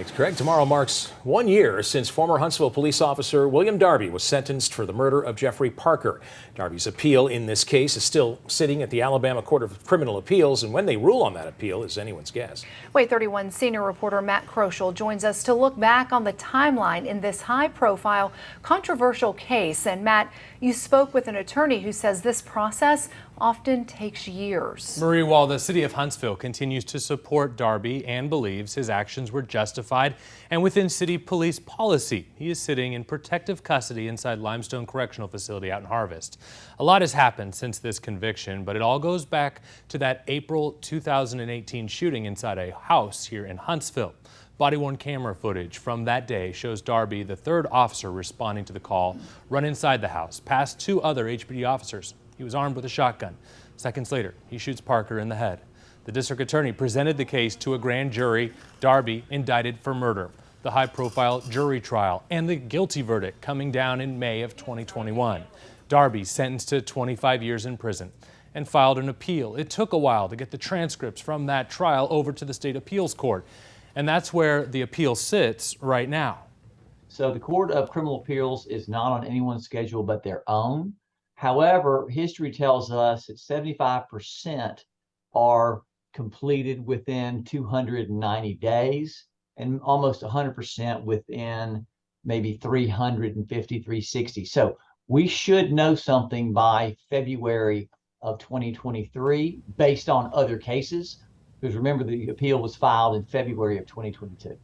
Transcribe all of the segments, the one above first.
Thanks, Craig. Tomorrow marks 1 year since former Huntsville police officer William Darby was sentenced for the murder of Jeffrey Parker. Darby's appeal in this case is still sitting at the Alabama Court of Criminal Appeals, and when they rule on that appeal is anyone's guess. WATE 31 senior reporter Matt Kroschel joins us to look back on the timeline in this high-profile, controversial case. And Matt, you spoke with an attorney who says this process often takes years. Marie, while the city of Huntsville continues to support Darby and believes his actions were justified and within city police policy, he is sitting in protective custody inside Limestone Correctional Facility out in Harvest. A lot has happened since this conviction, but it all goes back to that April 2018 shooting inside a house here in Huntsville. Body-worn camera footage from that day shows Darby, the third officer responding to the call, run inside the house, past two other HPD officers. He was armed with a shotgun. Seconds later, he shoots Parker in the head. The district attorney presented the case to a grand jury. Darby indicted for murder. The high-profile jury trial and the guilty verdict coming down in May of 2021. Darby sentenced to 25 years in prison and filed an appeal. It took a while to get the transcripts from that trial over to the state appeals court. And that's where the appeal sits right now. So the Court of Criminal Appeals is not on anyone's schedule but their own. However, history tells us that 75% are completed within 290 days and almost 100% within maybe 350, 360. So we should know something by February of 2023 based on other cases. Because remember, the appeal was filed in February of 2022.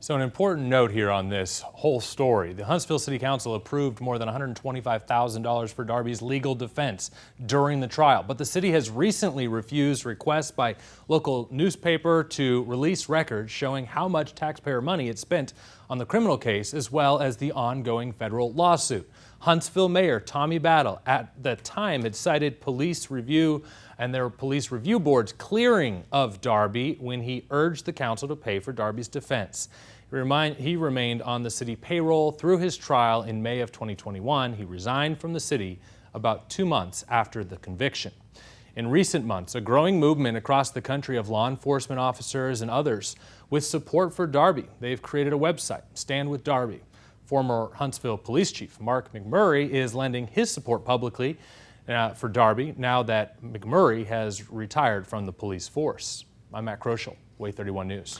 So an important note here on this whole story. The Huntsville City Council approved more than $125,000 for Darby's legal defense during the trial. But the city has recently refused requests by local newspaper to release records showing how much taxpayer money it spent on the criminal case as well as the ongoing federal lawsuit. Huntsville Mayor Tommy Battle at the time had cited police review and their police review board's clearing of Darby when he urged the council to pay for Darby's defense. He remained on the city payroll through his trial in May of 2021. He resigned from the city about 2 months after the conviction. In recent months, a growing movement across the country of law enforcement officers and others with support for Darby. They've created a website, Stand with Darby. Former Huntsville Police Chief Mark McMurray is lending his support publicly for Darby now that McMurray has retired from the police force. I'm Matt Kroschel, WATE 31 News.